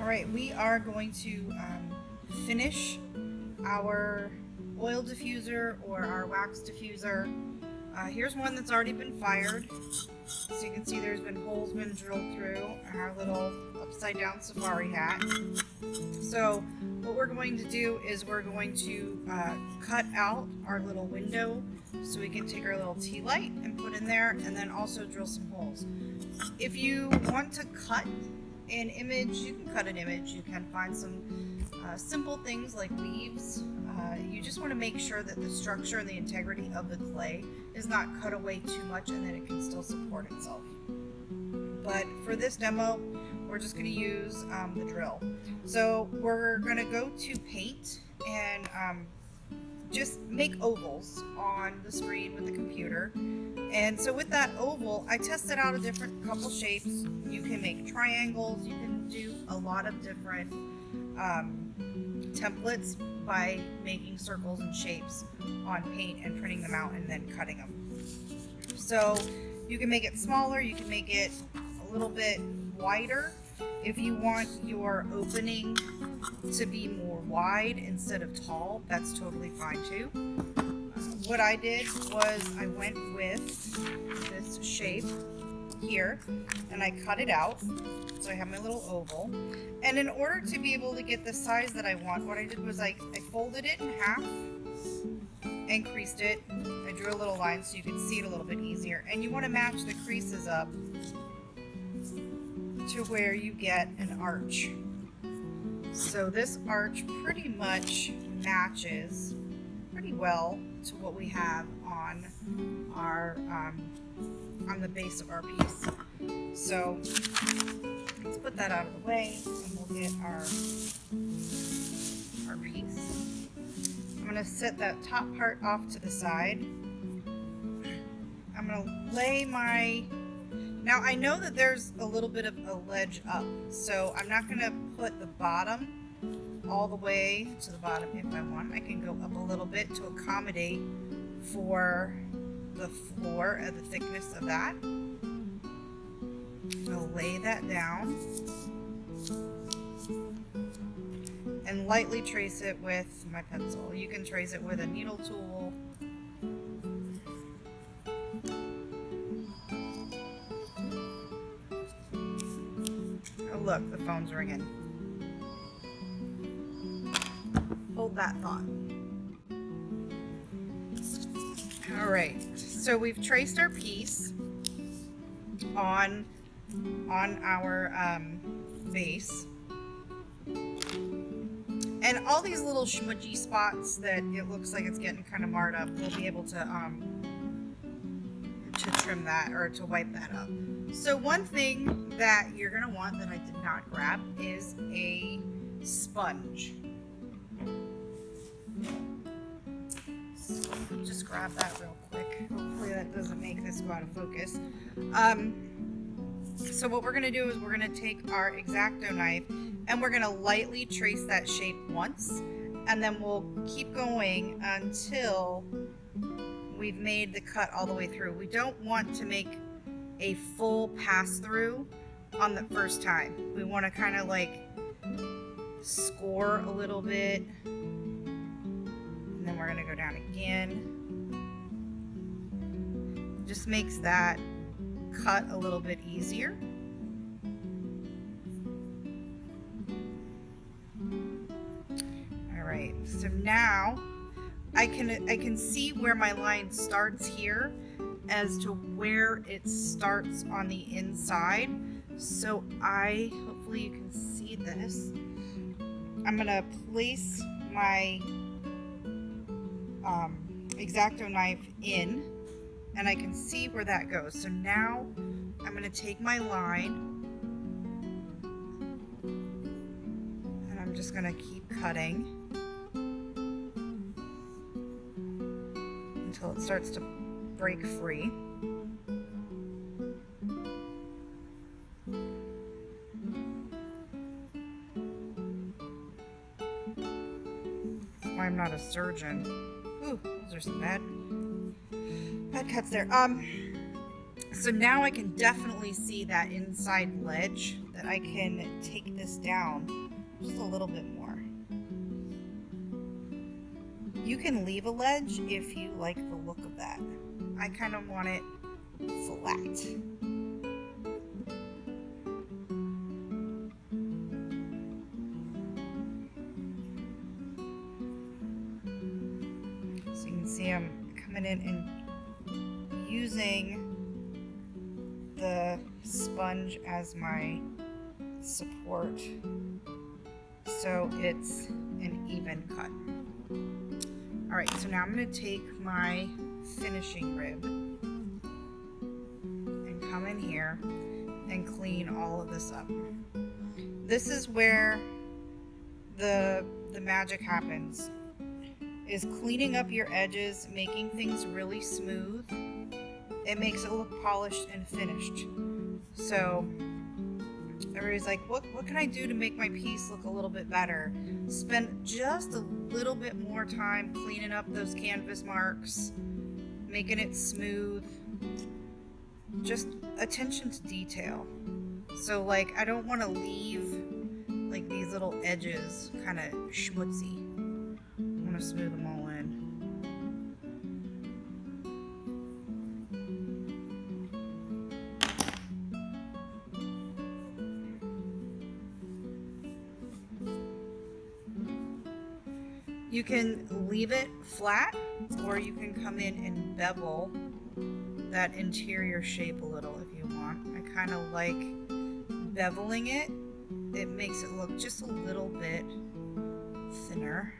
Alright, we are going to finish our oil diffuser or our wax diffuser. Here's one that's already been fired. So you can see there's been holes been drilled through our little upside down safari hat. So what we're going to do is we're going to cut out our little window so we can take our little tea light and put in there, and then also drill some holes. If you want to cut an image, you can cut an image. You can find some simple things like leaves. You just want to make sure that the structure and the integrity of the clay is not cut away too much and that it can still support itself. But for this demo, we're just going to use the drill. So we're going to go to paint and just make ovals on the screen with the computer. And so with that oval, I tested out a different couple shapes. You can make triangles, you can do a lot of different templates by making circles and shapes on paint and printing them out and then cutting them. So you can make it smaller, you can make it a little bit wider. If you want your opening to be more wide instead of tall, that's totally fine too. What I did was I went with this shape here and I cut it out. So I have my little oval. And in order to be able to get the size that I want, what I did was I folded it in half and creased it. I drew a little line so you can see it a little bit easier. And you want to match the creases up to where you get an arch. So this arch pretty much matches pretty well to what we have on our on the base of our piece. So let's put that out of the way and we'll get our piece. I'm going to set that top part off to the side. I'm going to lay my... Now I know that there's a little bit of a ledge up, so I'm not going to put the bottom all the way to the bottom. If I want, I can go up a little bit to accommodate for the floor and the thickness of that. I'll lay that down and lightly trace it with my pencil. You can trace it with a needle tool. Oh look, the phone's ringing. Hold that thought. Alright, so we've traced our piece on our base. And all these little smudgy spots that it looks like it's getting kind of marred up, we'll be able to trim that or to wipe that up. So one thing that you're going to want that I did not grab is a sponge. So just grab that real quick. Hopefully that doesn't make this go out of focus. So what we're going to do is we're going to take our X-Acto knife and we're going to lightly trace that shape once, and then we'll keep going until we've made the cut all the way through. We don't want to make a full pass through on the first time. We want to kind of like score a little bit, and then we're going to go down again. Just makes that cut a little bit easier. All right, so now I can see where my line starts here as to where it starts on the inside. So hopefully you can see this. I'm gonna place my X-Acto knife in, and I can see where that goes. So now I'm going to take my line and I'm just going to keep cutting until it starts to break free. That's why I'm not a surgeon. Ooh, those are some bad cuts there. So now I can definitely see that inside ledge that I can take this down just a little bit more. You can leave a ledge if you like the look of that. I kind of want it flat. So you can see I'm coming in and using the sponge as my support so it's an even cut. Alright, so now I'm going to take my finishing rib and come in here and clean all of this up. This is where the magic happens, is cleaning up your edges, making things really smooth. It makes it look polished and finished. So everybody's like, what can I do to make my piece look a little bit better? Spend just a little bit more time cleaning up those canvas marks, making it smooth. Just attention to detail. So like, I don't want to leave like these little edges kind of schmutzy. I want to smooth them all in. You can leave it flat, or you can come in and bevel that interior shape a little if you want. I kind of like beveling it. It makes it look just a little bit thinner.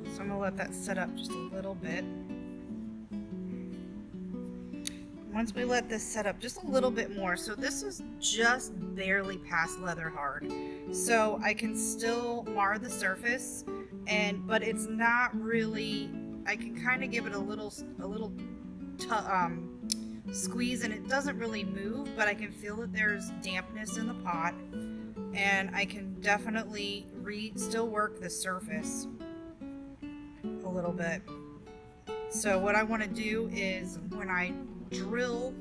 So I'm going to let that set up just a little bit. Once we let this set up just a little bit more, so this is just barely past leather hard, so I can still mar the surface, but it's not really. I can kind of give it a little squeeze, and it doesn't really move, but I can feel that there's dampness in the pot, and I can definitely still work the surface a little bit. So what I want to do is, when I drill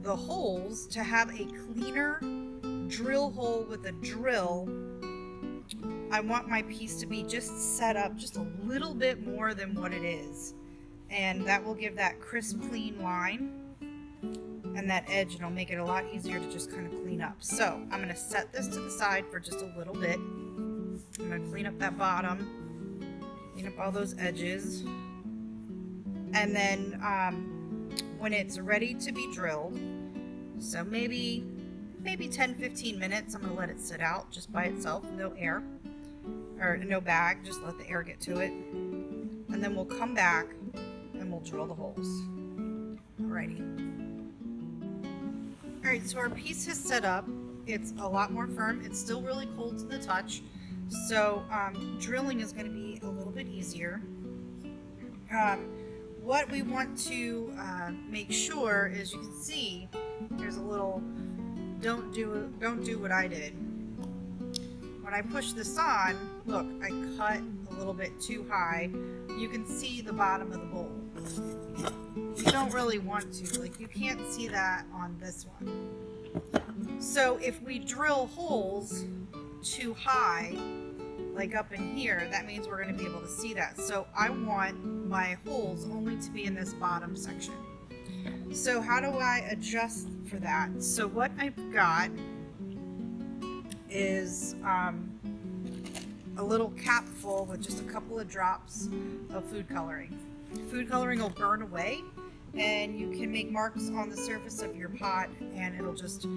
the holes, to have a cleaner drill hole with a drill, I want my piece to be just set up just a little bit more than what it is, and that will give that crisp, clean line and that edge, and it'll make it a lot easier to just kind of clean up. So I'm going to set this to the side for just a little bit. I'm going to clean up that bottom, clean up all those edges, and then when it's ready to be drilled, so maybe 10-15 minutes, I'm going to let it sit out just by itself, no air or no bag, just let the air get to it, and then we'll come back and we'll drill the holes. Alrighty. Alright, so our piece is set up. It's a lot more firm. It's still really cold to the touch, so drilling is going to be a little bit easier. What we want to make sure is, you can see there's a little don't do what I did. When I push this on, look, I cut a little bit too high. You can see the bottom of the bowl. You don't really want to, like, you can't see that on this one. So if we drill holes too high, like up in here, that means we're going to be able to see that. So I want my holes only to be in this bottom section. So how do I adjust for that? So what I've got is a little cap full with just a couple of drops of food coloring. Food coloring will burn away, and you can make marks on the surface of your pot and it'll just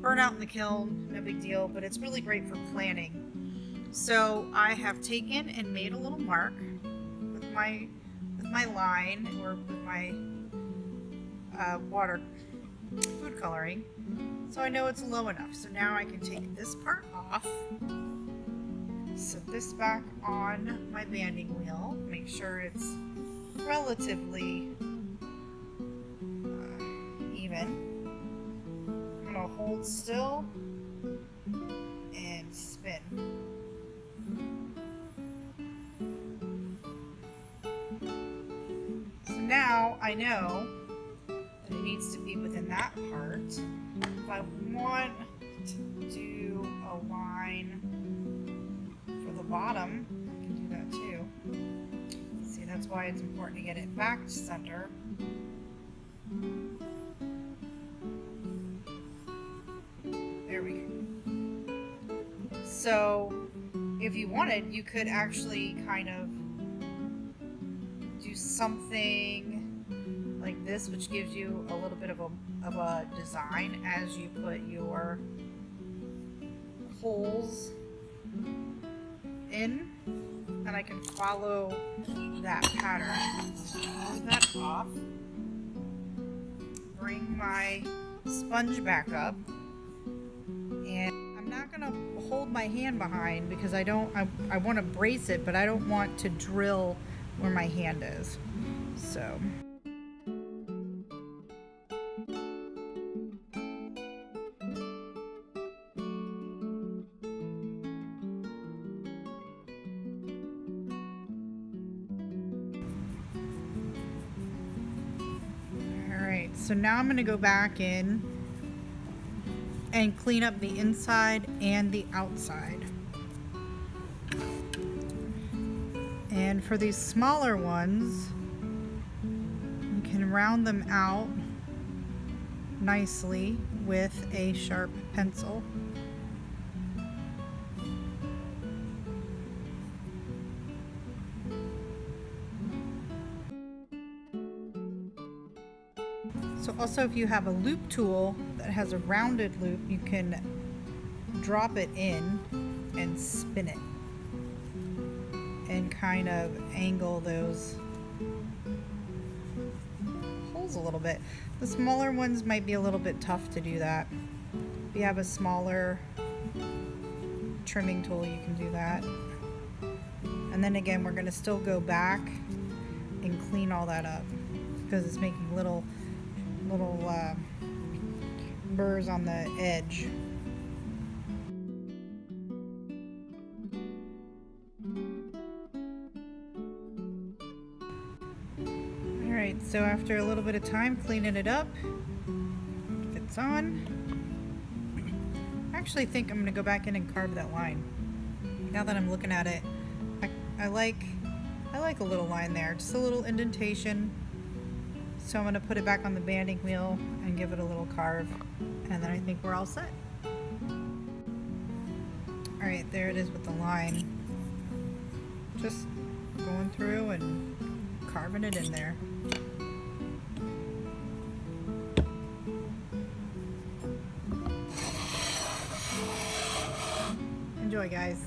burn out in the kiln, no big deal, but it's really great for planning. So I have taken and made a little mark with my line, or with my water food coloring, so I know it's low enough. So now I can take this part off, set this back on my banding wheel, make sure it's relatively even, hold still and spin. So now I know that it needs to be within that part. If I want to do a line for the bottom, I can do that too. See, that's why it's important to get it back to center. There we go. So if you wanted, you could actually kind of do something like this, which gives you a little bit of a design as you put your holes in, and I can follow that pattern. Move that off. Bring my sponge back up, and I'm not gonna hold my hand behind because I want to brace it, but I don't want to drill where my hand is. So so now I'm going to go back in and clean up the inside and the outside. And for these smaller ones, you can round them out nicely with a sharp pencil. So also, if you have a loop tool that has a rounded loop, you can drop it in and spin it and kind of angle those holes a little bit. The smaller ones might be a little bit tough to do that. If you have a smaller trimming tool, you can do that. And then again, we're going to still go back and clean all that up because it's making little burrs on the edge. Alright, so after a little bit of time cleaning it up, it fits on. I actually think I'm going to go back in and carve that line. Now that I'm looking at it, I like a little line there, just a little indentation. So I'm going to put it back on the banding wheel and give it a little carve, and then I think we're all set. Alright, there it is with the line. Just going through and carving it in there. Enjoy, guys.